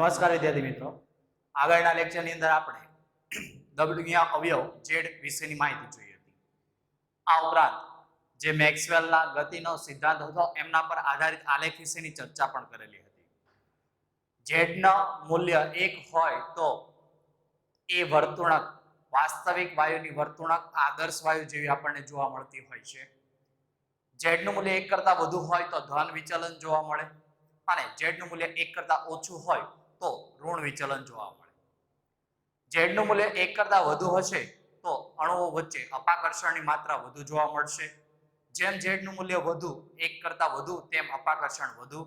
નમસ્કાર વિદ્યાર્થી મિત્રો, આગળના લેક્ચરની અંદર આપણે દ્રવ્યના અવયવ ઝેડ વિશેની માહિતી જોઈ હતી. આ ઉપરાંત જે મેક્સવેલના ગતિનો સિદ્ધાંત હતો એમના પર આધારિત આલેખ વિશેની ચર્ચા પણ કરેલી હતી. ઝેડનું મૂલ્ય 1 હોય તો એ વર્તુળક વાસ્તવિક વાયુની વર્તુળક આદર્શ વાયુ જેવી આપણને જોવા મળતી હોય છે. ઝેડનું મૂલ્ય 1 કરતાં વધુ હોય તો ધન વિચલન જોવા મળે અને ઝેડનું મૂલ્ય 1 કરતાં ઓછું હોય તો ઋણ વિચલન જોવા મળે. ઝેડનું મૂલ્ય 1 કરતાં વધુ હશે તો અણુઓ વચ્ચે અપાકર્ષણની માત્રા વધુ જોવા મળશે. જેમ ઝેડનું મૂલ્ય વધુ 1 કરતાં વધુ તેમ અપાકર્ષણ વધુ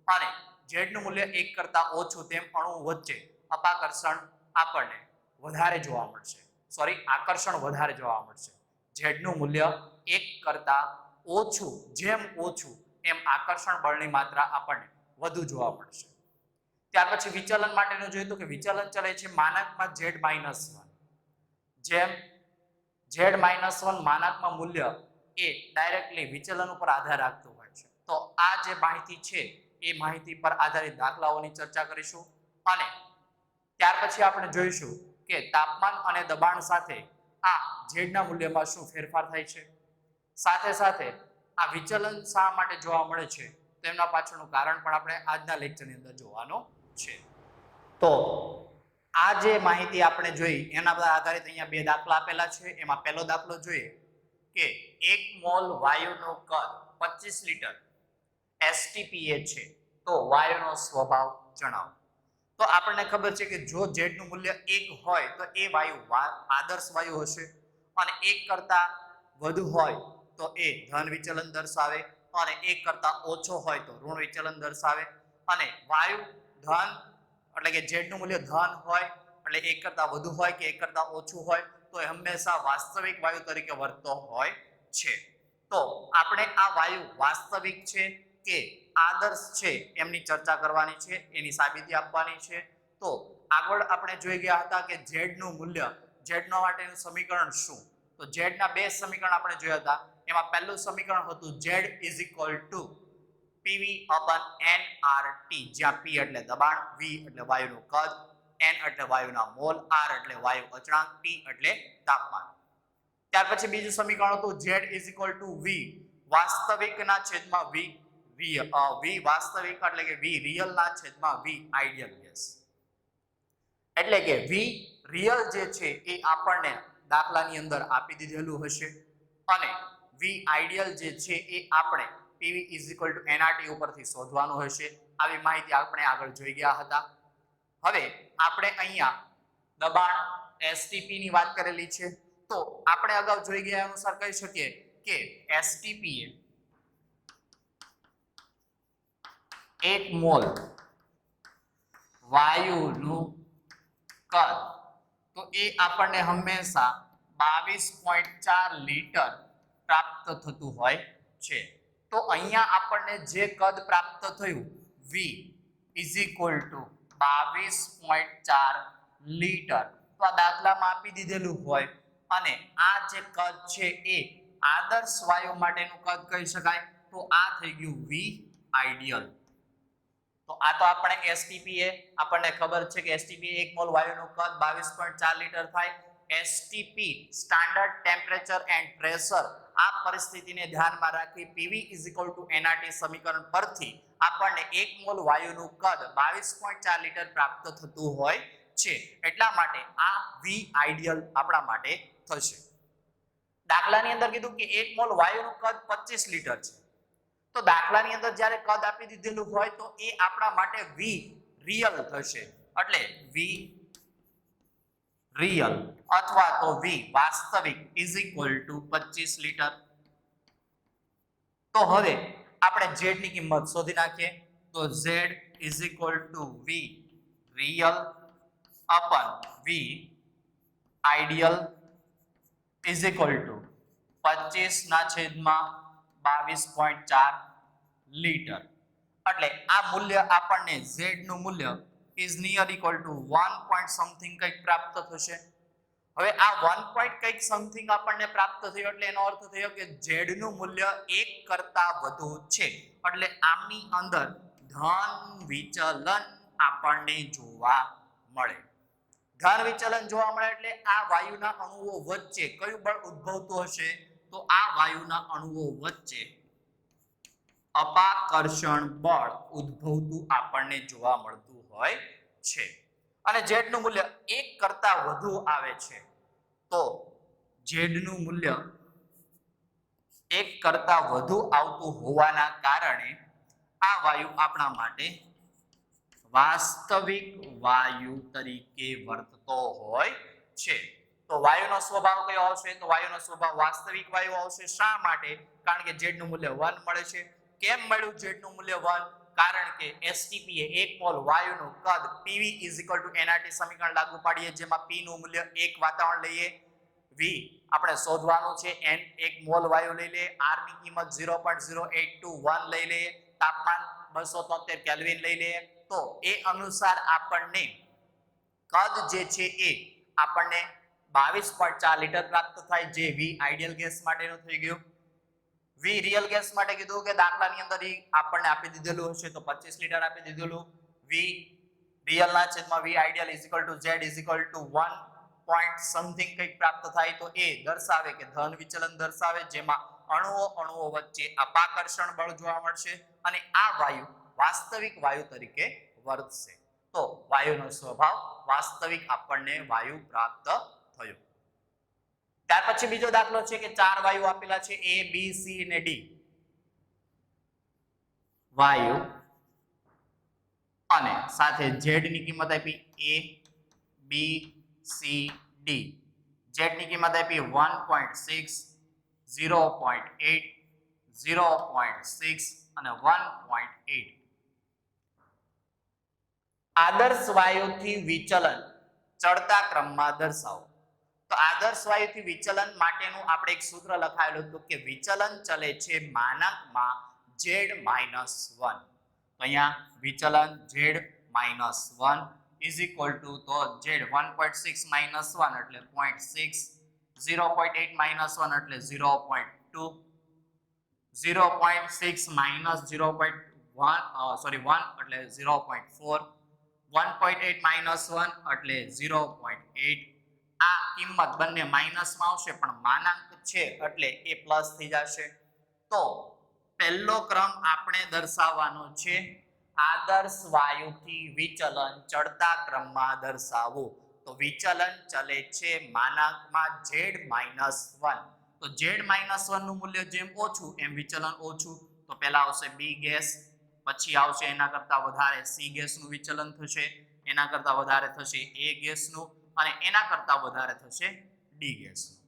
અને ઝેડનું મૂલ્ય 1 કરતાં ઓછું તેમ અણુઓ વચ્ચે અપાકર્ષણ આપણને વધારે જોવા મળશે. આકર્ષણ વધારે જોવા મળશે. ઝેડનું મૂલ્ય 1 કરતાં ઓછું જેમ ઓછું એમ આકર્ષણ બળની માત્રા આપણને વધુ જોવા મળશે. ત્યાર પછી વિચલન માટેનું જોયું તો કે વિચલન ચલે છે માનાંકમાં z-1. જેમ z-1 માનાંકમાં મૂલ્ય એ ડાયરેક્ટલી વિચલન ઉપર આધાર રાખતું હોય છે. તો આ જે માહિતી છે એ માહિતી પર આધારિત દાખલાઓની ચર્ચા કરીશું અને ત્યાર પછી આપણે જોઈશું કે તાપમાન અને દબાણ સાથે આ ઝેડના મૂલ્યમાં શું ફેરફાર થાય છે. સાથે સાથે આ વિચલન શા માટે જોવા મળે છે તેમના પાછળનું કારણ પણ આપણે આજના લેક્ચરની અંદર જોવાનું છે. તો આ જે માહિતી આપણે જોઈ એના પર આધારિત અહીંયા બે દાખલા આપેલા છે. એમાં પહેલો દાખલો જોઈએ કે 1 મોલ વાયુનું કદ 25 લિટર STPA છે તો વાયુનો સ્વભાવ જણાવો. તો આપણને ખબર છે કે જો ઝેડનું મૂલ્ય 1 હોય તો એ વાયુ આદર્શ વાયુ હશે અને 1 કરતાં વધુ હોય તો એ ધન વિચલન દર્શાવે અને 1 કરતાં ઓછો હોય તો ઋણ વિચલન દર્શાવે અને વાયુ ધન એટલે કે ઝેડનું મૂલ્ય ધન હોય એટલે 1 કરતાં વધુ હોય કે 1 કરતાં ઓછું હોય તો એ હંમેશા વાસ્તવિક વાયુ તરીકે વર્તતો હોય છે. તો આપણે આ વાયુ વાસ્તવિક છે કે આદર્શ છે એમની ચર્ચા કરવાની છે, એની સાબિતી આપવાની છે. તો આગળ આપણે જોઈ ગયા હતા કે ઝેડનું મૂલ્ય, ઝેડનો માટેનું સમીકરણ શું? તો ઝેડના બે સમીકરણ આપણે જોયા હતા. એમાં પહેલું સમીકરણ હતું Z PV/nRT, જ્યાં P એટલે દબાણ, V એટલે વાયુનું કદ, N એટલે વાયુના મોલ, R એટલે વાયુ અચળાંક, T એટલે તાપમાન. ત્યાર પછી બીજું સમીકરણ હતું Z V વાસ્તવિકના છેદમાં V વાસ્તવિક એટલે કે V રિયલના છેદમાં V આઈડિયલ ગેસ. એટલે કે V રિયલ જે છે એ આપણને દાખલાની અંદર આપી દીધેલું હશે અને V આઈડિયલ જે છે એ આપણે PV NRT ઉપરથી શોધવાનું હશે. આવી માહિતી આપણે આગળ જોઈ ગયા હતા. હવે આપણે અહીંયા દબાણ STP ની વાત કરેલી છે. તો આપણે અગાઉ જોઈ ગયા અનુસાર કહી શકીએ કે STP એ 1 મોલ વાયુનું કદ તો એ આપણને હંમેશા 22.4 લિટર પ્રાપ્ત થતું હોય છે. તો અહીંયા આપણને જે કદ પ્રાપ્ત થયું V = 22.4 લિટર તો આ દાખલામાં આપી દીધેલું હોય અને આ જે કદ છે એ આદર્શ વાયુ માટેનું કદ કહી શકાય. તો આ થઈ ગયું V આઈડિયલ. તો આ તો આપણે STPA આપણને ખબર છે કે STPA 1 મોલ વાયુનું કદ 22.4 લિટર થાય. STP standard temperature and pressure, આ પરિસ્થિતિને ધ્યાનમાં રાખી PV = NRT સમીકરણ પરથી આપણને 1 મોલ વાયુનું કદ 22.4 લિટર પ્રાપ્ત થતું હોય છે. એટલા માટે આ V આઈડિયલ આપણા માટે થશે. દાખલાની અંદર કીધું કે 1 મોલ વાયુનું કદ 25 લિટર છે. તો દાખલાની અંદર જ્યારે કદ આપી દીધેલું હોય તો એ આપણા માટે V રિયલ થશે. એટલે V રિયલ અથવા તો V વાસ્તવિક = 25 લિટર. તો હવે આપણે Z ની કિંમત શોધી નાખીએ. તો Z = V real / V ideal = 25/22.4 litre. એટલે આ મૂલ્ય આપણને Z નું મૂલ્ય = 1 point something કંઈક પ્રાપ્ત થશે. હવે આ 1 point કંઈક સમથિંગ આપણને પ્રાપ્ત થયો એટલે એનો અર્થ થયો કે Z નું મૂલ્ય 1 કરતાં વધુ છે. એટલે આમની અંદર ધન વિચલન આપણને જોવા મળે. ધન વિચલન જોવા મળે એટલે આ વાયુના અણુઓ વચ્ચે કયું બળ ઉદ્ભવતું હશે? તો આ વાયુના અણુઓ વચ્ચે અપાકર્ષણ બળ ઉદ્ભવતું આપણને જોવા મળતું હોય છે. અને z નું મૂલ્ય 1 કરતા વધુ આવે છે તો z નું મૂલ્ય 1 કરતા વધુ આવતું હોવાના કારણે આ વાયુ આપણા માટે વાસ્તવિક વાયુ તરીકે વર્તતો હોય છે. તો વાયુનો સ્વભાવ કયો આવશે? તો વાયુનો સ્વભાવ વાસ્તવિક વાયુ આવશે. શા માટે? કારણ કે z નું મૂલ્ય 1 મળે છે. કેમ મળ્યું z નું મૂલ્ય 1? કારણ કે STP એ 1 મોલ વાયુનું કદ PV nRT સમીકરણ લાગુ પાડીએ જેમાં P નું મૂલ્ય 1 વાતાવરણ લઈએ, V આપણે શોધવાનું છે, N 1 મોલ વાયુ લઈ લે, R ની કિંમત 0.0821 લઈ લે, તાપમાન 273 કેલ્વિન લઈ લે. તો એ અનુસાર આપણને કદ જે છે એ આપણને 22.4 લીટર પ્રાપ્ત થાય, જે V આઈડિયલ ગેસ માટેનું થઈ ગયું. V રિયલ ગેસ માટે કીધું કે દાખલાની અંદર આપણને આપી દીધેલું હશે તો 25 લીટર આપી દીધેલું. V રિયલ ના છેદમાં V ideal Z 1 point something કંઈક પ્રાપ્ત થાય તો એ દર્શાવે કે ધન વિચલન દર્શાવે જેમાં અણુઓ વચ્ચે અપાકર્ષણ બળ જોવા મળશે અને આ વાયુ વાસ્તવિક વાયુ તરીકે વર્તશે. તો વાયુનો સ્વભાવ વાસ્તવિક આપણને વાયુ પ્રાપ્ત થયો. ત્યાર પછી બીજો દાખલો છે કે 4 વાયુ આપેલા છે A B C અને D. વાયુ અને સાથે Z ની કિંમત આપી A B C D. Z ની કિંમત આપી 1.6 0.8 0.6 અને 1.8. આદર્શ વાયુથી વિચલન ચડતા ક્રમમાં દર્શાવો. તો આદર્શ વાયુથી વિચલન માટેનું આપણે એક સૂત્ર લખાયેલું હતું કે વિચલન ચલે છે માનાંકમાં Z -1. તો અહીંયા વિચલન Z -1 is equal to તો Z 1.6 -1 એટલે 0.6, 0.8 -1 એટલે 0.2, 0.6 - 1 એટલે 0.4, 1.8 - 1 એટલે 0.8. આ કિંમત બંને માઈનસમાં આવશે પણ માનાંક છે એટલે એ પ્લસ થઈ જશે. તો પહેલો ક્રમ આપણે દર્શાવવાનો છે આદર્શ વાયુથી વિચલન ચડતા ક્રમમાં દર્શાવવું. તો વિચલન ચલે છે માનાંકમાં Z -1. તો Z -1 નું મૂલ્ય જેમ ઓછું એમ વિચલન ઓછું. તો પહેલા આવશે B ગેસ, પછી આવશે એના કરતા વધારે C ગેસનું વિચલન થશે, એના કરતા વધારે થશે A ગેસનું અને એના કરતા વધારે થશે D ગેસનું.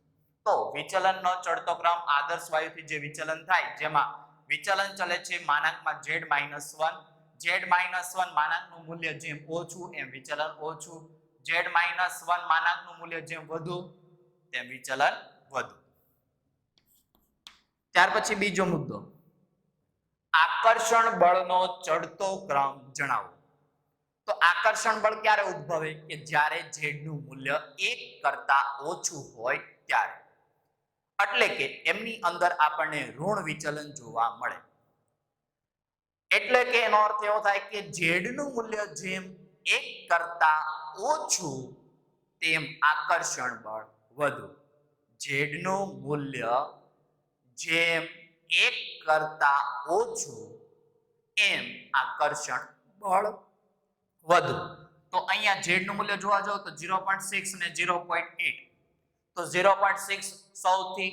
તો વિચલનનો ચડતો ક્રમ આદર્શ વાયુથી જે વિચલન થાય જેમાં વિચલન ચલે છે માનાંકમાં Z -1. Z -1 માનાંકનું મૂલ્ય જેમ ઓછું એમ વિચલન ઓછું. Z -1 માનાંકનું મૂલ્ય જેમ વધુ તેમ વિચલન વધુ. ત્યાર પછી બીજો મુદ્દો, આકર્ષણ બળનો ચડતો ક્રમ જણાવો. તો આકર્ષણ બળ ક્યારે ઉદ્ભવે? કે જ્યારે Z નું મૂલ્ય 1 કરતા ઓછું હોય ત્યારે. એટલે કે એમની અંદર આપણને ઋણ વિચલન જોવા મળે. એટલે કે એનો અર્થ એવો થાય કે Z નું મૂલ્ય જેમ 1 કરતા ઓછું તેમ આકર્ષણ બળ વધુ. Z નું મૂલ્ય જેમ 1 કરતા ઓછું એમ આકર્ષણ બળ વધુ. તો અહીંયા Z નું મૂલ્ય જોવા જાવ તો 0.6 અને 0.8. તો 0.6 સૌથી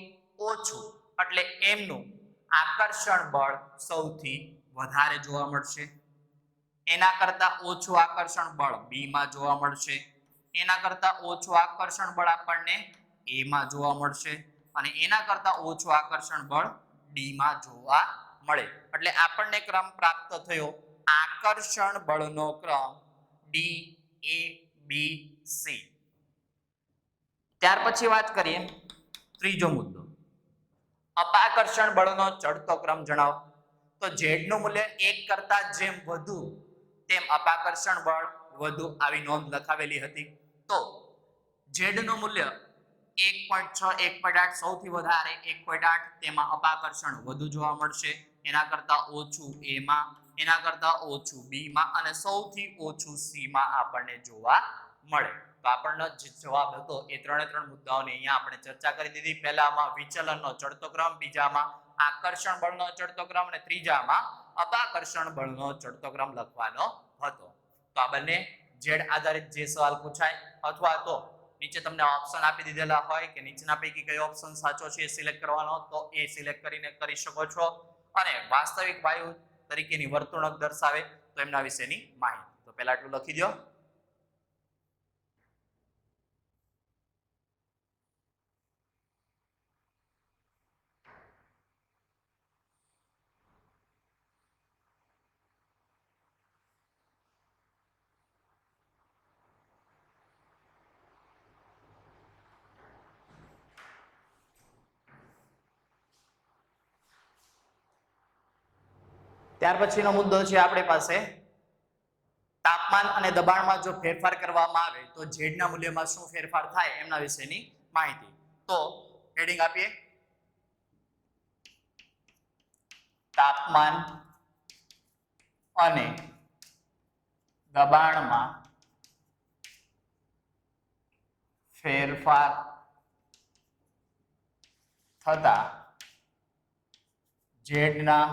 ઓછું એટલે એમનું આકર્ષણ બળ સૌથી વધારે જોવા મળશે. એના કરતા ઓછું આકર્ષણ બળ B માં જોવા મળશે. એના કરતા ઓછું આકર્ષણ બળ આપણને A માં જોવા મળશે અને એના કરતા ઓછું આકર્ષણ બળ D માં જોવા મળે. એટલે આપણને ક્રમ પ્રાપ્ત થયો આકર્ષણ બળનો ક્રમ D A B C. ત્યાર પછી વાત કરીએ ત્રીજો મુદ્દો, અપાકર્ષણ બળનો ચડતો ક્રમ જણાવો. તો Z નું મૂલ્ય 1 કરતા જેમ વધુ તેમ અપાકર્ષણ બળ વધુ આવી નોંધ લખાવેલી હતી. તો Z નું મૂલ્ય 1.6 1.8 સૌથી વધારે 1.8 તેમાં અપાકર્ષણ વધુ જોવા મળશે. એના કરતા ઓછું એમાં એના કરતા ઓછું બી માં અને સૌથી ઓછું સી માં આપણને જોવા મળે. તો આપણનો જે જવાબ હતો એ ત્રણે ત્રણ મુદ્દાઓની અહીંયા આપણે ચર્ચા કરી દીધી. પહેલામાં વિચલનનો ચડતો ક્રમ, બીજામાં આકર્ષણ બળનો ચડતો ક્રમ અને ત્રીજામાં અપાકર્ષણ બળનો ચડતો ક્રમ લખવાનો હતો. તો આ બંને ઝેડ આધારિત જે સવાલ પૂછાય અથવા તો નીચે તમને ઓપ્શન આપી દીધેલા હોય કે નીચેના પૈકી કયો ઓપ્શન સાચો છે એ સિલેક્ટ કરવાનો, તો એ સિલેક્ટ કરીને કરી શકો છો. અને વાસ્તવિક વાયુ તરીકેની વર્તણૂક દર્શાવે તો એમના વિશેની માહિતી. તો પહેલા આટલું લખી દો. ત્યાર પછીનો મુદ્દો છે આપણી પાસે તાપમાન અને દબાણમાં જો ફેરફાર કરવામાં આવે તો ઝેડના મૂલ્યમાં શું ફેરફાર થાય એમના વિશેની માહિતી. તો હેડિંગ આપીએ તાપમાન અને દબાણમાં ફેરફાર થતા ઝેડના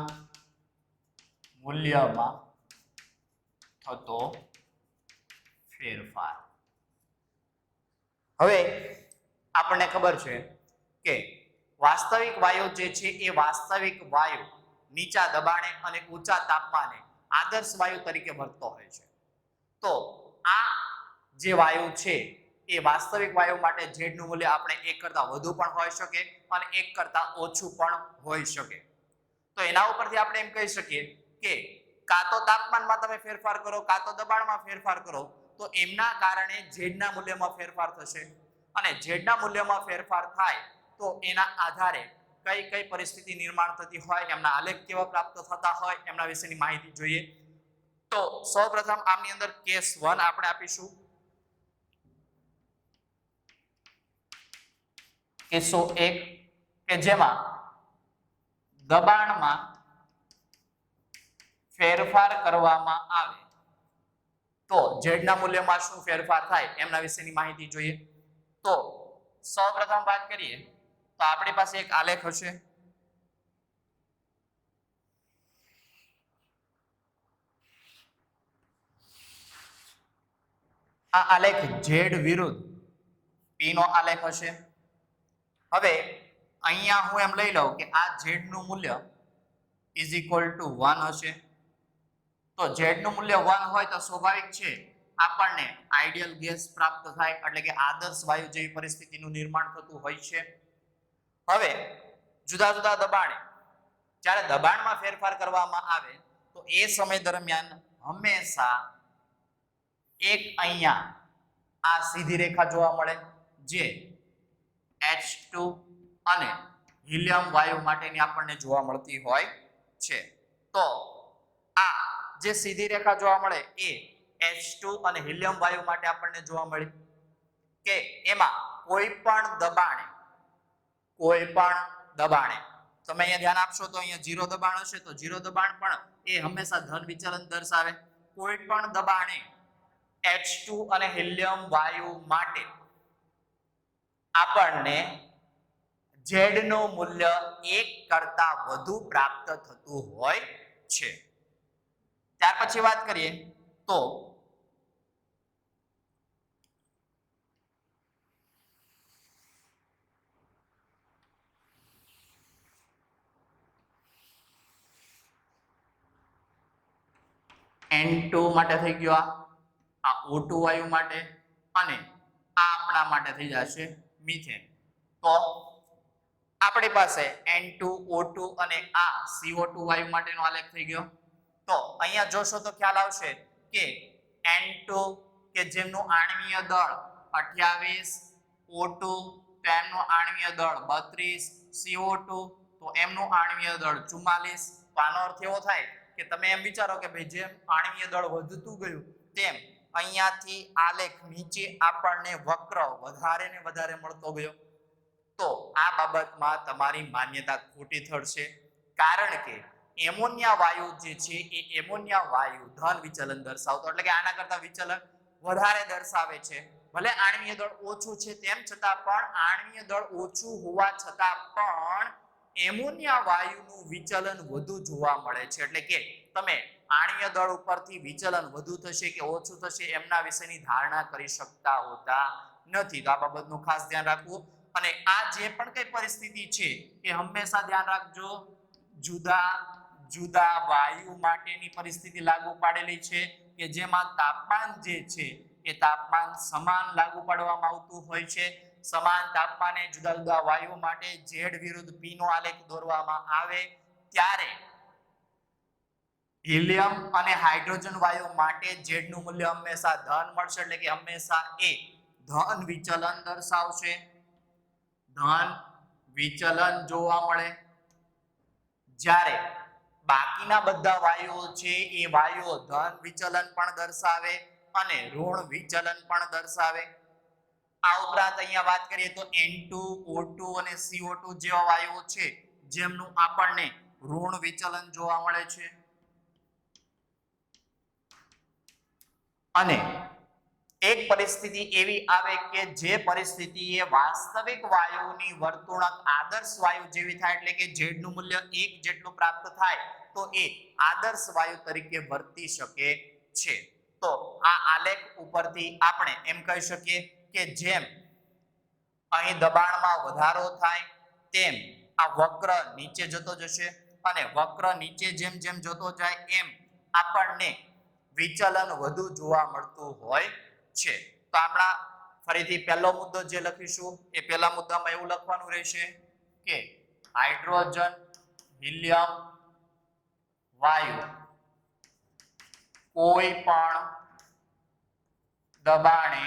મૂલ્યમાં થતો ફેરફાર. હવે આપણને ખબર છે કે વાસ્તવિક વાયુ જે છે એ વાસ્તવિક વાયુ નીચા દબાણે અને ઊંચા તાપમાને આદર્શ વાયુ તરીકે વર્તતો હોય છે. તો આ જે વાયુ છે એ વાસ્તવિક વાયુ માટે ઝેડનું મૂલ્ય આપણે 1 કરતા વધુ પણ હોઈ શકે અને 1 કરતા ઓછું પણ હોઈ શકે. તો એના ઉપરથી આપણે એમ કહી શકીએ કે કાં તો તાપમાનમાં તમે ફેરફાર કરો કાં તો દબાણમાં ફેરફાર કરો તો એમના કારણે ઝેડના મૂલ્યમાં ફેરફાર થશે. અને ઝેડના મૂલ્યમાં ફેરફાર થાય તો એના આધારે કઈ કઈ પરિસ્થિતિ નિર્માણ થતી હોય, એમના આલેખ કેવા પ્રાપ્ત થતા હોય એમના વિશેની માહિતી જોઈએ. તો સૌપ્રથમ આમની અંદર કેસ 1 આપણે આપીશું. કેસો 1 કે જેમાં દબાણમાં ફેરફાર કરવામાં આવે તો ઝેડના મૂલ્યમાં શું ફેરફાર થાય એમના વિશેની માહિતી જોઈએ. તો સૌપ્રથમ વાત કરીએ તો આપણી પાસે એક આલેખ હશે. આ આલેખ ઝેડ વિરુદ્ધ પી નો આલેખ હશે. હવે અહીંયા હું એમ લઈ લઉં કે આ ઝેડનું મૂલ્ય ઇઝ ઇક્વલ ટુ 1 હશે. તો ઝેડનું મૂલ્ય 1 હોય તો સ્વાભાવિક છે આપણને આઈડિયલ ગેસ પ્રાપ્ત થાય, એટલે કે આદર્શ વાયુ જેવી પરિસ્થિતિનું નિર્માણ થતું હોય છે. હવે જુદા જુદા દબાણે જ્યારે દબાણમાં ફેરફાર કરવામાં આવે તો એ સમય દરમિયાન હંમેશા એક અહીંયા આ સીધી રેખા જોવા મળે જે H2 અને હિલિયમ વાયુ માટેની આપણને જોવા મળતી હોય છે. તો આ જે સીધી રેખા જોવા મળે એ H2 અને હિલિયમ વાયુ માટે આપણને જોવા મળી કે એમાં કોઈ પણ દબાણે તમે અહીંયા ધ્યાન આપશો તો અહીંયા 0 દબાણ હશે તો 0 દબાણ પણ એ હંમેશા ધન વિચલન દર્શાવે. કોઈ પણ દબાણે H2 અને હિલિયમ વાયુ માટે આપણને Z નું મૂલ્ય 1 કરતા વધુ પ્રાપ્ત થતું હોય છે. ત્યાર પછી વાત કરીએ તો N2 માટે થઈ ગયો, આ O2 વાયુ માટે અને આ આપણા માટે થઈ જશે મિથેન. તો આપણી પાસે N2 O2 અને આ CO2 વાયુ માટેનો આલેખ થઈ ગયો. તો અહીંયા જોશો તો ખ્યાલ આવશે કે N2 કે જેમનું આણ્વીય દળ 28, O2 તેમનું આણ્વીય દળ 32, CO2 તો એમનું આણ્વીય દળ 44. તો આનો અર્થ એવો થાય કે તમે એમ વિચારો કે ભાઈ જેમ આણ્વીય દળ વધતું ગયું તેમ અહીંયાથી આલેખ નીચે આપણને વક્ર વધારે ને વધારે મળતો ગયો. તો આ બાબતમાં તમારી માન્યતા ખોટી ઠરશે, કારણ કે એમોનિયા વાયુ જે છે એ એમોનિયા વાયુ ધન વિચલન દર્શાવતો, એટલે કે આના કરતા વિચલન વધારે દર્શાવે છે. ભલે આણ્વીય દળ ઓછું છે તેમ છતાં પણ આણ્વીય દળ ઓછું હોવા છતાં પણ એમોનિયા વાયુનું વિચલન વધુ જોવા મળે છે. એટલે કે તમે આણ્વીય દળ ઉપરથી વિચલન વધુ થશે કે ઓછું થશે એમના વિશેની ધારણા કરી શકતા હોતા નથી. તો આ બાબતનું ખાસ ધ્યાન રાખવું. અને આ જે પણ કઈ પરિસ્થિતિ છે એ હંમેશા ધ્યાન રાખજો, જુદા જુદા વાયુ માટેની પરિસ્થિતિ લાગુ પાડેલી છે કે જેમાં તાપમાન જે છે એ તાપમાન સમાન લાગુ પાડવામાં આવતું હોય છે. સમાન તાપમાને જુદા જુદા વાયુ માટે Z વિરુદ્ધ P નો આલેખ દોરવામાં આવે ત્યારે હિલિયમ અને હાઇડ્રોજન વાયુ માટે Z નું મૂલ્ય હંમેશા ધન મળશે, એટલે કે હંમેશા એ ધન વિચલન દર્શાવશે. ધન વિચલન જોવા મળે. જ્યારે બાકીના બધા વાયુઓ છે એ વાયુઓ ધન વિચલન પણ દર્શાવે અને ઋણ વિચલન પણ દર્શાવે. આ ઉપરાંત અહીંયા વાત કરીએ તો N2, O2 અને CO2 જેવા વાયુઓ છે જેમનું આપણને ઋણ વિચલન જોવા મળે છે. અને એક પરિસ્થિતિ એવી આવે કે જે પરિસ્થિતિએ વાસ્તવિક વાયુની વર્તુળક આદર્શ વાયુ જેવી થાય, એટલે કે Z નું મૂલ્ય 1 જેટલું પ્રાપ્ત થાય તો એ આદર્શ વાયુ તરીકે વર્તી શકે છે. તો આ આલેખ ઉપરથી આપણે એમ કહી શકીએ કે જેમ અહીં દબાણમાં વધારો થાય તેમ આ વક્ર નીચે જતો જશે અને વક્ર નીચે જેમ જેમ જતો જાય એમ આપણને વિચલન વધુ જોવા મળતું હોય છે. તો આપણા ફરીથી પહેલો મુદ્દો જે લખીશું એ પહેલા મુદ્દામાં એવું લખવાનું રહેશે કે હાઇડ્રોજન હિલિયમ વાયુ કોઈ પણ દબાણે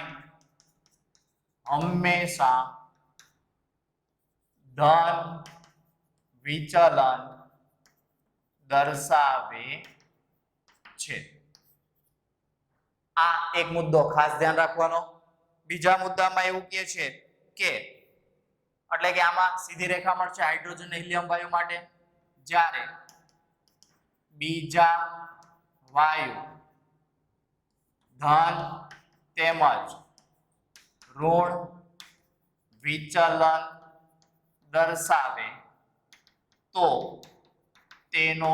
હંમેશા ધન વિચલન દર્શાવે છે. આ એક મુદ્દો ખાસ ધ્યાન રાખવાનો. બીજા મુદ્દામાં એવું કહે છે કે એટલે કે આમાં સીધી રેખા મળશે હાઇડ્રોજન અને હિલિયમ વાયુ માટે. જ્યારે બીજા વાયુ ધન તેમજ ઋણ વિચલન દર્શાવે તો તેનો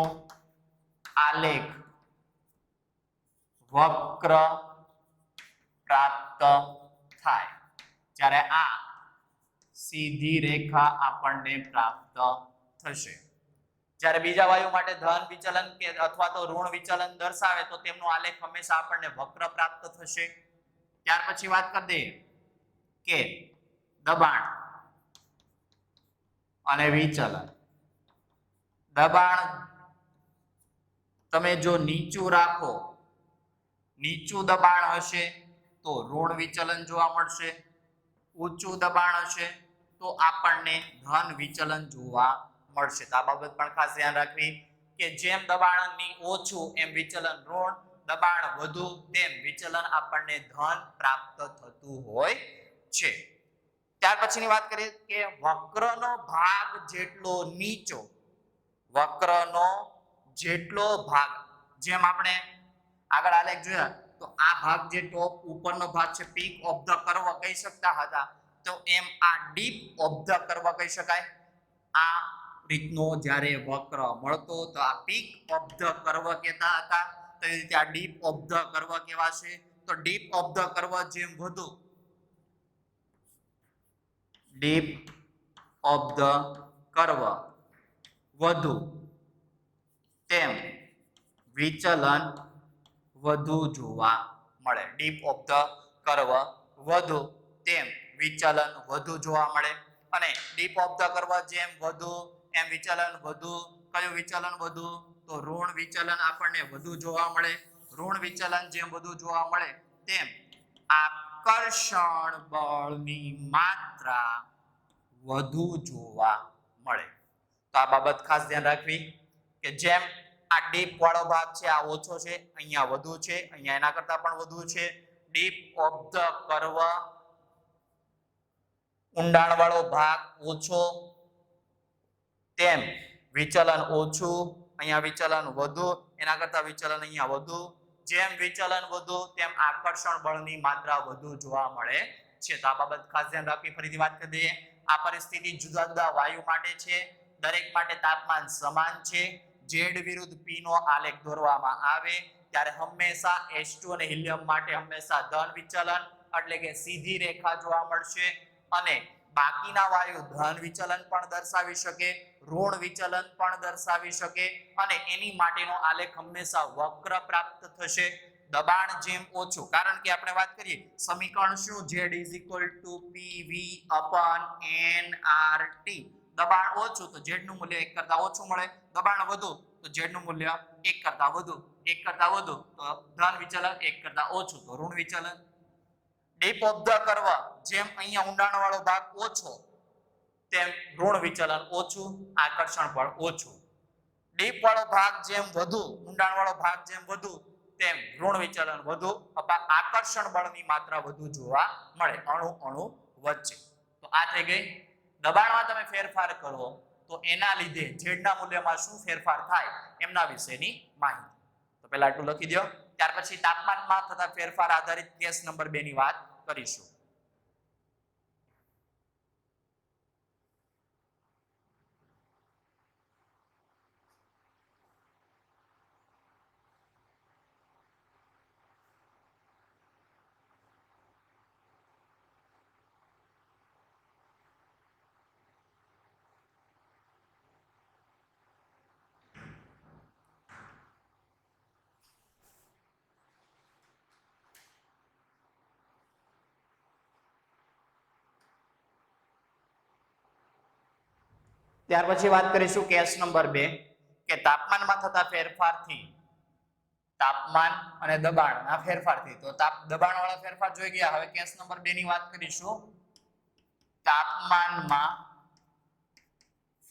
આલેખ વક્ર પ્રાપ્ત થાય. જ્યારે આ સીધી રેખા આપણને પ્રાપ્ત થશે. જ્યારે બીજા વાયુ માટે ધન વિચલન કે અથવા તો ઋણ વિચલન દર્શાવે તો તેમનો આલેખ હંમેશા આપણને વક્ર પ્રાપ્ત થશે. ત્યાર પછી વાત કરી દઈએ કે દબાણ અને વિચલન. દબાણ તમે જો નીચું રાખો, નીચું દબાણ હશે તો ઋણ વિચલન જોવા મળશે, ઊંચું દબાણ હશે તો આપણને ધન વિચલન જોવા મળશે. તો આ બાબત પણ ખાસ ધ્યાન રાખવી કે જેમ દબાણ ઓછું એમ વિચલન ઋણ, દબાણ વધુ તેમ વિચલન આપણને ધન પ્રાપ્ત થતું હોય છે. ત્યાર પછીની વાત કરીએ કે વક્રનો ભાગ જેટલો નીચો, વક્રનો જેટલો ભાગ, જેમ આપણે આગળ આલેખ જોયા તો આ ભાગ જે ટોપ ઉપરનો ભાગ છે પીક ઓફ ધ કર્વ કહી શકતા હતા, તો એમ આ ડીપ ઓફ ધ કર્વ કહી શકાય. આ રીતનો જ્યારે વક્ર મળતો તો આ પીક ઓફ ધ કર્વ કહેતા હતા, તો એ રીતે આ ડીપ ઓફ ધ કર્વ કહેવાશે. તો ડીપ ઓફ ધ કર્વ જેમ વધુ, ડીપ ઓફ ધ કર્વ વધુ તેમ વિચલન વધુ જોવા મળે. ડીપ ઓફ ધ કર્વ વધુ તેમ વિચલન વધુ જોવા મળે. અને ડીપ ઓફ ધ કર્વ જેમ વધુ એમ વિચલન વધુ. કયું વિચલન વધુ? તો ઋણ વિચલન આપણને વધુ જોવા મળે. ઋણ વિચલન જેમ વધુ જોવા મળે તેમ આકર્ષણ બળની માત્રા વધુ જોવા મળે. તો આ બાબત ખાસ ધ્યાન રાખવી કે જેમ આ ડીપ વાળો ભાગ છે આ ઓછો છે, અહીંયા વધુ છે, અહીંયા એના કરતા પણ વધુ છે. ડીપ ઓફ ધ કર્વ ઊંડાણ વાળો ભાગ ઓછો તેમ વિચલન ઓછું અહીંયા વિચલન વધુ, એના કરતા વિચલન અહીંયા વધુ. જેમ વિચલન વધુ તેમ આકર્ષણ બળની માત્રા વધુ જોવા મળે છે. તો આ બાબત ખાસ ધ્યાન રાખવી. ફરીથી વાત કરી દઈએ. આ પરિસ્થિતિ જુદા જુદા વાયુ માટે છે. દરેક માટે તાપમાન સમાન છે. Z વિરુદ્ધ P નો આલેખ દોરવામાં આવે ત્યારે હંમેશા H2 અને હિલિયમ માટે હંમેશા ધન વિચલન એટલે કે સીધી રેખા જોવા મળશે અને બાકીના વાયુ ધન વિચલન પણ દર્શાવી શકે, ઋણ વિચલન પણ દર્શાવી શકે અને એની માટેનો આલેખ હંમેશા વક્ર પ્રાપ્ત થશે. દબાણ જેમ ઓછું, કારણ કે આપણે વાત કરીએ સમીકરણ શું, Z PV NRT. દબાણ ઓછું તો Z નું મૂલ્ય 1 કરતા ઓછું મળે, દબાણ વધુ તો Z નું મૂલ્ય 1 કરતા વધુ, 1 કરતા વધુ તો ધન વિચલન, 1 કરતા ઓછું તો ઋણ વિચલન. ડીપ ઓફ ધ કર્વ જેમ અહીંયા ઊંડાણ વાળો ભાગ ઓછો તેમ ઋણ વિચલન ઓછું, આકર્ષણ બળ ઓછું. ડીપ વાળો ભાગ જેમ વધુ, ઊંડાણ વાળો ભાગ જેમ વધુ તેમ ઋણ વિચલન વધુ, આકર્ષણ બળની માત્રા વધુ જોવા મળે અણુ અણુ વચ્ચે. તો આ થઈ ગઈ. દબાણમાં તમે ફેરફાર કરો તો એના લીધે ઝેડના મૂલ્યમાં શું ફેરફાર થાય એમના વિશેની માહિતી. તો પહેલા આટલું લખી દો, ત્યાર પછી તાપમાનમાં થતા ફેરફાર આધારિત કેસ નંબર 2 ની વાત કરીશું. ત્યાર પછી વાત કરીશું કેસ નંબર 2 કે તાપમાનમાં થતા ફેરફારથી, તાપમાન અને દબાણના ફેરફારથી. તો દબાણ વાળા ફેરફાર જોઈ ગયા. હવે કેસ નંબર 2 ની વાત કરીશું. તાપમાનમાં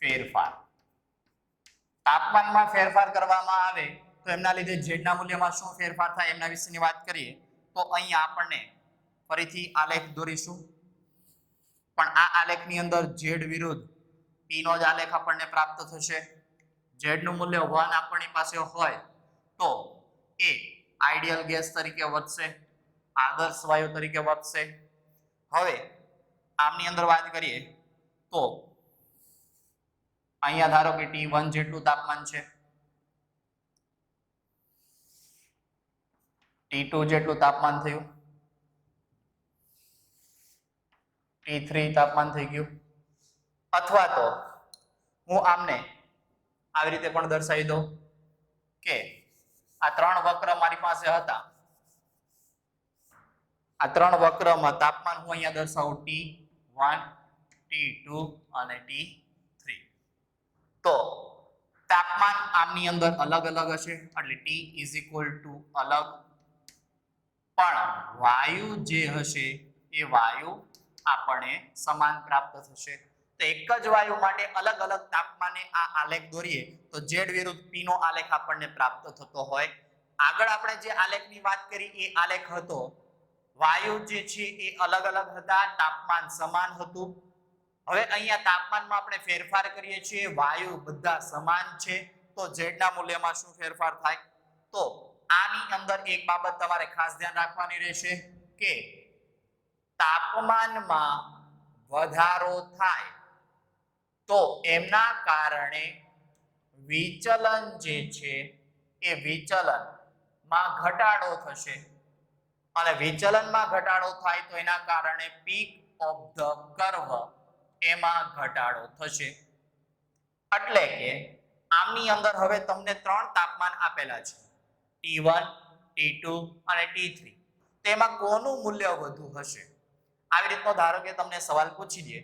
ફેરફાર. તાપમાનમાં ફેરફાર કરવામાં આવે તો એમના લીધે ઝેડના મૂલ્યમાં શું ફેરફાર થાય એમના વિશેની વાત કરીએ. તો અહીંયા આપણને ફરીથી આલેખ દોરીશું, પણ આ આલેખની અંદર ઝેડ વિરુદ્ધ P નો જ આલેખ આપણને પ્રાપ્ત થશે. Z નું મૂલ્ય 1 આપણી પાસે હોય તો એ આઈડિયલ ગેસ તરીકે વધશે, આદર્શ વાયુ તરીકે વધશે. હવે આમની અંદર વાત કરીએ તો અહીંયા ધારો કે T1 જેટલું તાપમાન છે, T2 જેટલું તાપમાન થયું, T3 તાપમાન થઈ ગયું. અથવા તો હું આમને આવી રીતે પણ દર્શાવી દઉં કે આ ત્રણ વક્ર મારી પાસે હતા. આ ત્રણ વક્રમાં તાપમાન હું અહીંયા દર્શાવું T1, T2 અને T3. તો તાપમાન આમની અંદર અલગ અલગ હશે એટલે T અલગ, પણ વાયુ જે હશે એ વાયુ આપણને સમાન પ્રાપ્ત થશે. તો એક જ વાયુ માટે અલગ અલગ તાપમાને આ આલેખ દોરીએ તો Z વિરુદ્ધ P નો આલેખ આપણને પ્રાપ્ત થતો હોય. આગળ આપણે જે આલેખની વાત કરી એ આલેખ હતો, વાયુ જે છે એ અલગ અલગ હતા, તાપમાન સમાન હતું. હવે અહીંયા તાપમાનમાં આપણે ફેરફાર કરીએ છીએ, વાયુ બધા સમાન છે, તો Z ના મૂલ્યમાં શું ફેરફાર થાય? તો આની અંદર એક બાબત તમારે ખાસ ધ્યાન રાખવાની રહેશે કે તાપમાનમાં વધારો થાય તો એમના કારણે વિચલન જે છે એ વિચલનમાં ઘટાડો થશે અને વિચલનમાં ઘટાડો થાય તો એના કારણે પીક ઓફ ધ કર્વ એમાં ઘટાડો થશે. એટલે કે આમની અંદર હવે તમને ત્રણ તાપમાન આપેલા છે, T1, T2 અને T3. તેમાં કોનું મૂલ્ય વધુ હશે? આવી રીતનો ધારો કે તમને સવાલ પૂછી દે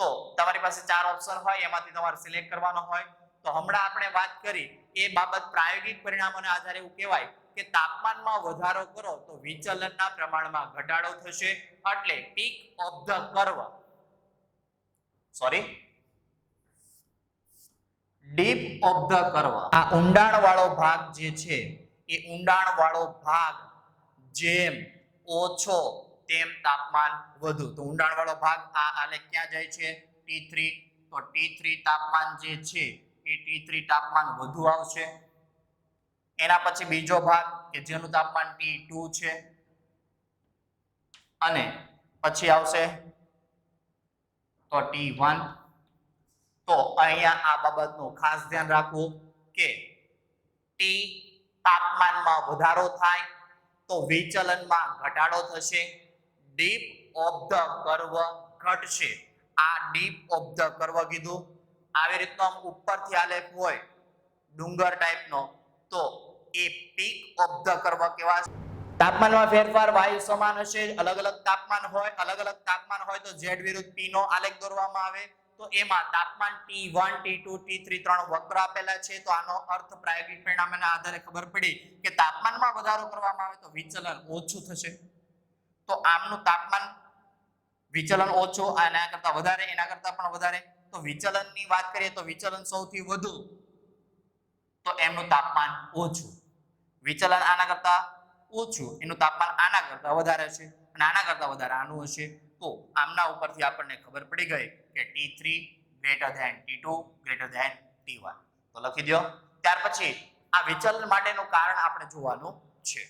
તો તમારી પાસે 4 ઓપ્શન હોય, એમાંથી તમારે સિલેક્ટ કરવાનો હોય. તો હમણાં આપણે વાત કરી એ બાબત પ્રાયોગિક પરિણામોના આધારે એવું કહેવાય કે તાપમાનમાં વધારો કરો તો વિચલનના પ્રમાણમાં ઘટાડો થશે, એટલે peak of the curve deep of the curve, આ ઊંડાણ વાળો ભાગ જે છે એ ઊંડાણ વાળો ભાગ જેમ ઓછો તેમ તાપમાન વધુ. તો ઊંડાણ વાળો ભાગ આ આલેખ ક્યાં જાય છે? T3. તો T3 તાપમાન જે છે એ T3 તાપમાન વધુ આવશે. એના પછી બીજો ભાગ કે જેનું તાપમાન T2 છે અને પછી આવશે તો T1. તો અહીંયા આ બાબતનું ખાસ ધ્યાન રાખવું કે T તાપમાનમાં વધારો થાય તો વિચલનમાં ઘટાડો થશે. ડીપ ઓફ ધ કર્વ ઘટશે. આ ડીપ ઓફ ધ કર્વ કીધું. આવી રીતનો આમ ઉપરથી આલેખ હોય ડુંગર ટાઈપનો તો એ પીક ઓફ ધ કર્વ કહેવાશે. તાપમાનમાં ફેરફાર વાયુ સમાન હશે. અલગ અલગ તાપમાન હોય તો Z વિરુદ્ધ P નો આલેખ દોરવામાં આવે. તો એમાં તાપમાન T1 T2 T3 ત્રણ વક્ર આપેલા છે. તો આનો અર્થ પ્રાયોગિક પરિણામના આધારે ખબર પડી કે તાપમાનમાં વધારો કરવામાં આવે તો વિચલન ઓછું થશે. તો આમનું તાપમાન વિચલન ઓછું આના કરતા વધારે, એના કરતા પણ વધારે. તો વિચલનની વાત કરીએ તો વિચલન સૌથી વધુ તો એમનું તાપમાન ઓછું. વિચલન આના કરતા ઓછું, એનું તાપમાન આના કરતા વધારે છે અને આના કરતા વધારે આનું હશે. તો આમના ઉપરથી આપણને ખબર પડી ગઈ કે T3 greater than T2 greater than T1. તો લખી દો. ત્યાર પછી આ વિચલન માટેનું કારણ આપણે જોવાનું છે.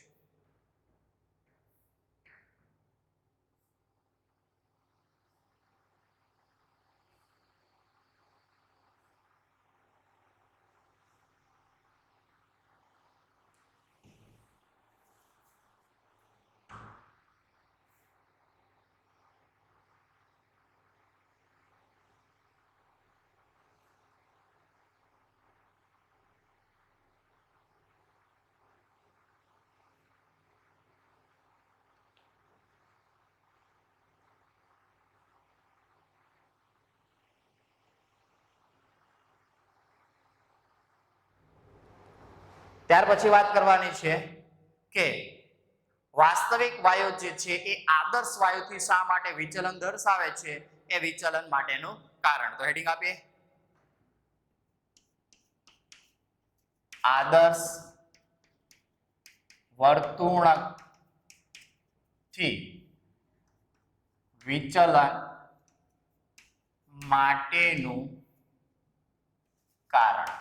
ત્યાર પછી વાત કરવાની છે કે વાસ્તવિક વાયુ જે છે એ આદર્શ વાયુથી શા માટે વિચલન દર્શાવે છે, એ વિચલન માટેનું કારણ. તો હેડિંગ આપીએ આદર્શ વર્તુળથી વિચલન માટેનું કારણ.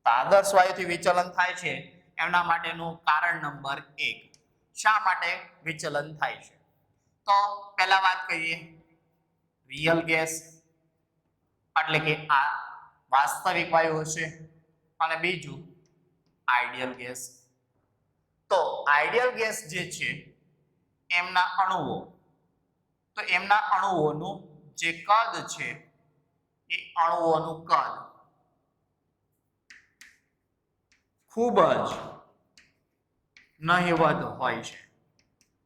આદર્શ વાયુથી વિચલન થાય છે એમના માટેનું કારણ નંબર 1. શા માટે વિચલન થાય છે? તો પહેલા વાત કરીએ રિયલ ગેસ એટલે કે આ વાસ્તવિક વાયુ હશે અને બીજું આઈડિયલ ગેસ. તો આઈડિયલ ગેસ જે છે એમના અણુઓ, તો એમના અણુઓનું જે કદ છે એ અણુઓનું કદ ખૂબ જ નહિવત હોય છે.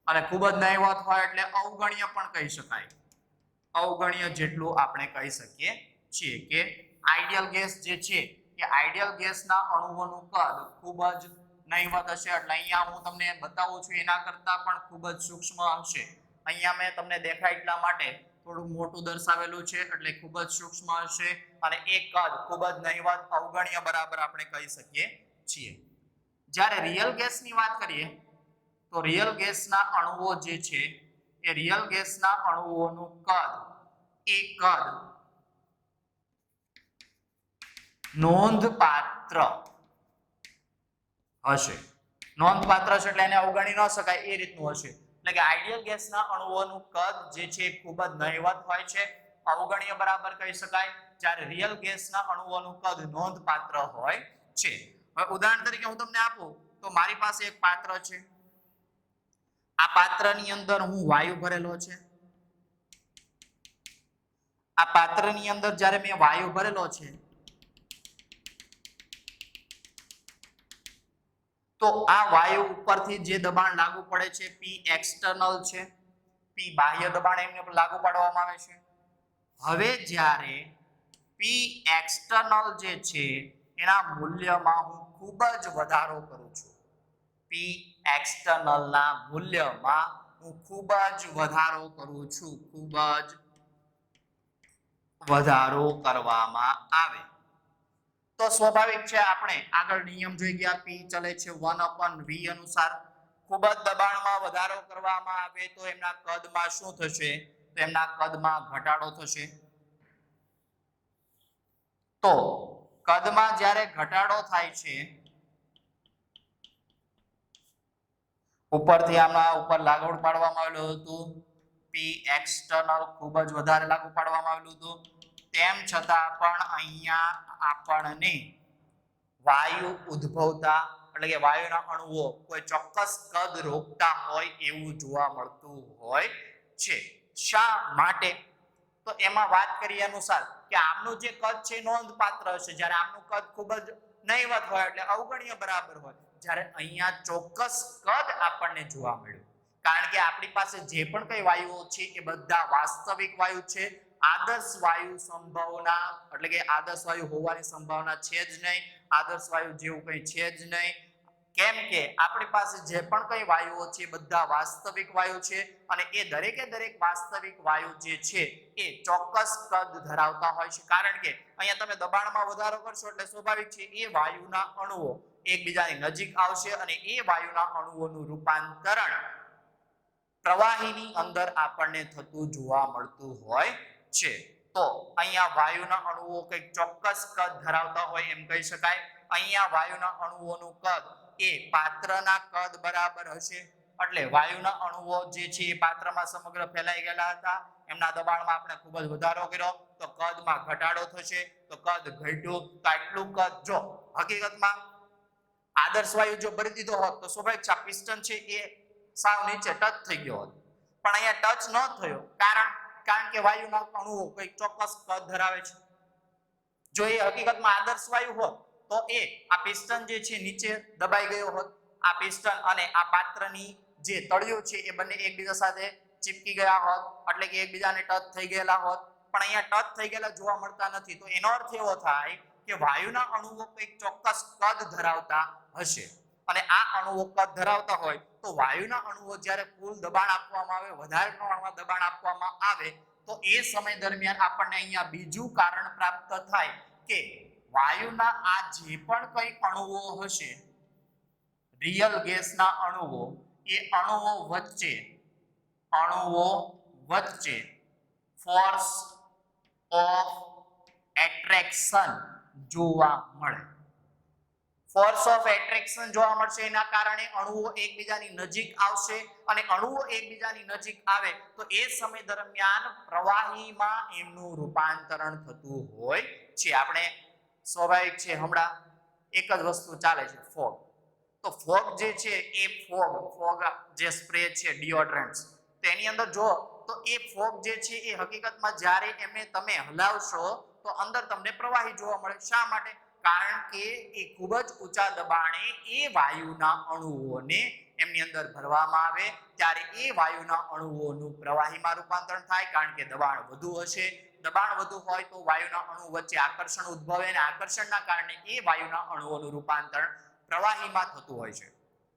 અને ખૂબ જ નહિવત હોય એટલે અવગણ્ય પણ કહી શકાય. અવગણ્ય જેટલું આપણે કહી શકીએ છીએ કે આઈડિયલ ગેસ જે છે એ આઈડિયલ ગેસના અણુઓનું કદ ખૂબ જ નહિવત હશે. એટલે અહીંયા હું તમને બતાવું છું એના કરતાં પણ ખૂબ જ સૂક્ષ્મ હશે. અહીંયા મેં તમને દેખાય એટલા માટે થોડું મોટું દર્શાવેલું છે એટલે ખૂબ જ સૂક્ષ્મ હશે અને એ કદ ખૂબ જ નહિવત અવગણ્ય બરાબર આપણે કહી શકીએ છીએ. જ્યારે રિયલ ગેસની વાત કરીએ તો રિયલ ગેસના અણુઓ જે છે એ રિયલ ગેસના અણુઓનું કદ એ કદ નોંધપાત્ર હશે. નોંધપાત્ર છે એટલે એને અવગણી ન શકાય એ રીતનું હશે. એટલે કે આઈડિયલ ગેસના અણુઓનું કદ જે છે ખૂબ જ નહિવત હોય છે, અવગણ્ય બરાબર કહી શકાય. જ્યારે રિયલ ગેસના અણુઓનું કદ નોંધપાત્ર હોય છે. હવે ઉદાહરણ તરીકે હું તમને આપું તો મારી પાસે એક પાત્ર છે. આ પાત્રની અંદર હું વાયુ ભરેલો છે. આ પાત્રની અંદર જ્યારે મેં વાયુ ભરેલો છે તો આ વાયુ ઉપરથી જે દબાણ લાગુ પડે છે P એક્સટર્નલ છે, P બાહ્ય દબાણ એમને પર લાગુ પાડવામાં આવે છે. હવે જ્યારે P એક્સટર્નલ જે છે એના મૂલ્યમાં હું ખૂબ જ વધારો કરું છું. P એક્સટર્નલ ના મૂલ્યમાં હું ખૂબ જ વધારો કરું છું. ખૂબ જ વધારો કરવામાં આવે તો સ્વાભાવિક છે આપણે આગળ નિયમ જોઈ ગયા. P ચલે છે 1/v અનુસાર. ખૂબ જ દબાણમાં વધારો કરવામાં આવે તો એમના કદમાં શું થશે? તો એમના કદમાં ઘટાડો થશે. તો કદમાં જ્યારે ઘટાડો થાય છે, ઉપરથી આમાં ઉપર લાગુ પાડવામાં આવેલું હતું પી એક્સટર્નલ ખૂબ જ વધારે લાગુ પાડવામાં આવેલું હતું, તેમ છતાં પણ અહીંયા આપણને વાયુ ઉદ્ભવતા એટલે કે વાયુના અણુઓ કોઈ ચોક્કસ કદ રોકતા હોય એવું જોવા મળતું હોય છે. શા માટે? તો એમાં વાત કરીએ અનુસાર કે આમનું જે કદ છે નોંધપાત્ર હશે, જ્યારે આમનું કદ ખૂબ જ નહીવત હોય એટલે અવગણ્ય બરાબર હોય, જ્યારે અહીંયા ચોક્કસ કદ આપણને જોવા મળ્યું, કારણ કે આપણી પાસે જે પણ કઈ વાયુઓ છે એ બધા વાસ્તવિક વાયુ છે. આદર્શ વાયુ સંભાવના એટલે કે આદર્શ વાયુ હોવાની સંભાવના છે જ નહીં, આદર્શ વાયુ જેવું કંઈ છે જ નહીં, કેમ કે આપણી પાસે જે પણ કઈ વાયુઓ છે બધા વાસ્તવિક વાયુ છે અને એ દરેકે દરેક વાસ્તવિક વાયુ જે છે એ ચોક્કસ કદ ધરાવતા હોય છે. કારણ કે અહીંયા તમે દબાણમાં વધારો કરશો એટલે સ્વાભાવિક છે એ વાયુના અણુઓ એકબીજાની નજીક આવશે અને એ વાયુના અણુઓનું રૂપાંતરણ પ્રવાહીની અંદર આપણને થતું જોવા મળતું હોય છે. તો અહીંયા વાયુના અણુઓ કંઈક ચોક્કસ કદ ધરાવતા હોય એમ કહી શકાય. અહીંયા વાયુના અણુઓનું કદ એ પાત્રના કદ બરાબર હશે, એટલે વાયુના અણુઓ જે છે એ પાત્રમાં સમગ્ર ફેલાઈ ગયેલા હતા, એમના દબાણમાં આપણે ખૂબ જ વધારો કર્યો તો કદમાં ઘટાડો થશે, તો કદ ઘટ્યું તો આટલું કદ જો હકીકતમાં આદર્શ વાયુ જો ભરી દીધો હોત તો સ્વાભાવિક છે પિસ્ટન છે એ સાવ નીચે ટચ થઈ ગયો હોત, પણ અહીંયા ટચ ન થયો કારણ કે વાયુના અણુઓ કોઈ ચોક્કસ કદ ધરાવે છે. જો એ હકીકતમાં આદર્શ વાયુ હોત તો એ આ પિસ્ટન જે છે નીચે દબાઈ ગયો હોત, આ પિસ્ટન અને આ પાત્રની જે તળિયું છે એ બંને એકબીજા સાથે ચીપકી ગયા હોત એટલે કે એકબીજાને ટચ થઈ ગયેલા હોત, પણ અહીંયા ટચ થઈ ગયેલા જોવા મળતા નથી. તો એનો અર્થ એવો થાય કે વાયુના અણુઓ કંઈક ચોક્કસ કદ ધરાવતા હશે અને આ અણુઓ કદ ધરાવતા હોય તો વાયુના અણુઓ જ્યારે કુલ દબાણ આપવામાં આવે, વધારે પ્રમાણમાં દબાણ આપવામાં આવે તો એ સમય દરમિયાન આપણને અહીંયા બીજું કારણ પ્રાપ્ત થાય કે વાયુના આ જે પણ કંઈ અણુઓ હશે, રિયલ ગેસના અણુઓ, એ અણુઓ વચ્ચે ફોર્સ ઓફ એટ્રેક્શન જોવા મળે. ફોર્સ ઓફ એટ્રેક્શન જોવા મળશે, એના કારણે અણુઓ એકબીજાની નજીક આવશે અને અણુઓ એકબીજાની નજીક આવે તો એ સમય દરમિયાન પ્રવાહીમાં એમનું રૂપાંતરણ થતું હોય છે. આપણે સ્વાભાવિક છે હમણાં એક જ વસ્તુ ચાલે છે ફોગ, તો ફોગ જે છે એ ફોગ જે સ્પ્રે છે ડિઓડ્રન્ટ્સ, તો એની અંદર જો તો એ ફોગ જે છે એ હકીકતમાં જ્યારે એમને તમે હલાવશો તો અંદર તમને પ્રવાહી જોવા મળે. શા માટે? કારણ કે એ ખૂબ જ ઊંચા દબાણે એ વાયુના અણુઓને એમની અંદર ભરવામાં આવે ત્યારે એ વાયુના અણુઓનું પ્રવાહીમાં રૂપાંતરણ થાય, કારણ કે દબાણ વધુ હશે. દબાણ વધુ હોય તો વાયુના અણુ વચ્ચે આકર્ષણ ઉદ્ભવે અને આકર્ષણના કારણે એ વાયુના અણુઓનું રૂપાંતરણ પ્રવાહીમાં થતું હોય છે.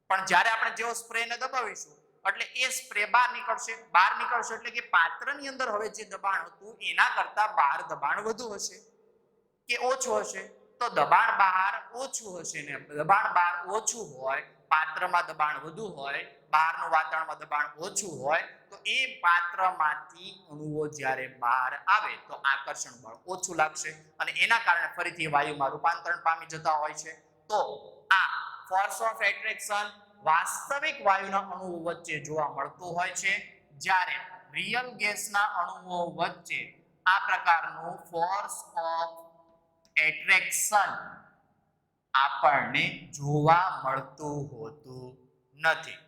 પણ જ્યારે આપણે જેવો સ્પ્રેને દબાવીશું એટલે એ સ્પ્રે બહાર નીકળશે એટલે કે પાત્રની અંદર હવે જે દબાણ હતું એના કરતા બહાર દબાણ વધુ હશે કે ઓછું હશે? તો દબાણ બહાર ઓછું હશે ને દબાણ બહાર ઓછું હોય, પાત્રમાં દબાણ વધુ હોય, બહારનું વાતાવરણમાં દબાણ ઓછું હોય તો એ પાત્રમાંથી અણુઓ જ્યારે બહાર આવે તો આકર્ષણ બળ ઓછું લાગશે અને એના કારણે ફરીથી વાયુમાં રૂપાંતરણ પામી જતા હોય છે. તો આ ફોર્સ ઓફ એટ્રેક્શન વાસ્તવિક વાયુના અણુઓ વચ્ચે જોવા મળતું હોય છે, જ્યારે રિયલ ગેસના અણુઓ વચ્ચે આ પ્રકારનું ફોર્સ ઓફ એટ્રેક્શન આપણને જોવા મળતું હોતું નથી.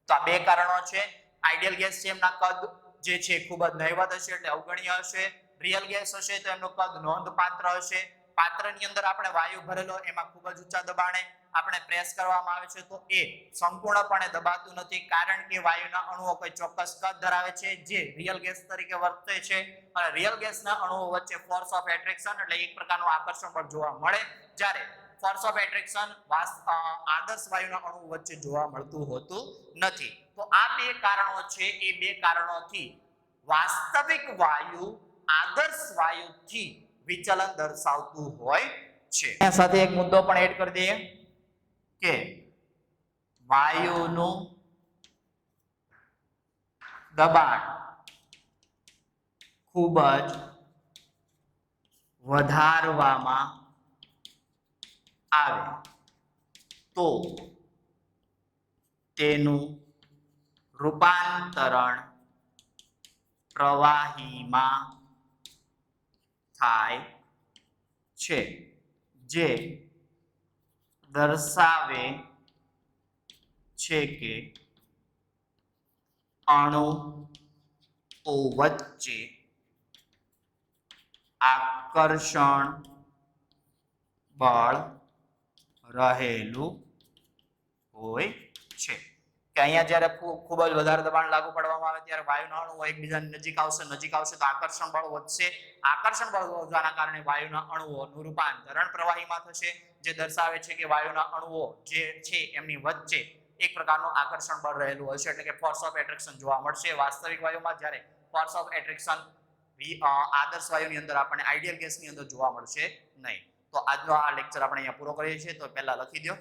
તો આ બે કારણો છે. આઈડિયલ ગેસ છે એમના કદ જે છે ખૂબ જ નહીવત હશે એટલે અવગણ્ય હશે. રિયલ ગેસ હશે તો એમનું કદ નોંધપાત્ર હશે. પાત્રની અંદર આપણે વાયુ ભરેલો એમાં ખૂબ જ ઊંચા દબાણે આપણે પ્રેસ કરવામાં આવે છે તો એ સંપૂર્ણપણે દબાતું નથી, કારણ કે વાયુના અણુઓ કોઈ ચોક્કસ કદ ધરાવે છે જે રિયલ ગેસ તરીકે વર્તે છે અને રિયલ ગેસના અણુઓ વચ્ચે ફોર્સ ઓફ એટ્રેક્શન એટલે એક પ્રકારનું આકર્ષણ બળ જોવા મળે, જ્યારે ફોર્સ ઓફ એટ્રેક્શન આદર્શ વાયુના અણુઓ વચ્ચે જોવા મળતું હોતું નથી. તો આ બે કારણો છે, એ બે કારણોથી વાસ્તવિક વાયુ આદર્શ વાયુથી વિચલન દર્શાવતું હોય છે. એના સાથે એક મુદ્દો પણ એડ કરી દઈએ કે વાયુનું દબાણ ખૂબ જ વધારવામાં આવે તો તેનું રૂપાંતરણ પ્રવાહીમાં થાય છે, જે દર્શાવે છે કે અણુઓ વચ્ચે આકર્ષણ બળ રહેલું હોય છે. કે અહીંયા જ્યારે ખૂબ જ વધારે દબાણ લાગુ પાડવામાં આવે ત્યારે વાયુના અણુઓ એકબીજાની નજીક આવશે તો આકર્ષણ બળ વધશે. આકર્ષણ બળ વધવાના કારણે વાયુના અણુઓનું રૂપાંતરણ પ્રવાહીમાં થશે, જે દર્શાવે છે કે વાયુના અણુઓ જે છે એમની વચ્ચે એક પ્રકારનું આકર્ષણ બળ રહેલું હશે, એટલે કે ફોર્સ ઓફ એટ્રેક્શન જોવા મળશે. વાસ્તવિક વાયુમાં જ્યારે ફોર્સ ઓફ એટ્રેક્શન આદર્શ વાયુની અંદર આપણને આઈડિયલ ગેસની અંદર જોવા મળશે નહીં. તો આજનો આ લેક્ચર આપણે અહીંયા પૂરો કરીએ છીએ. તો પહેલા લખી દો.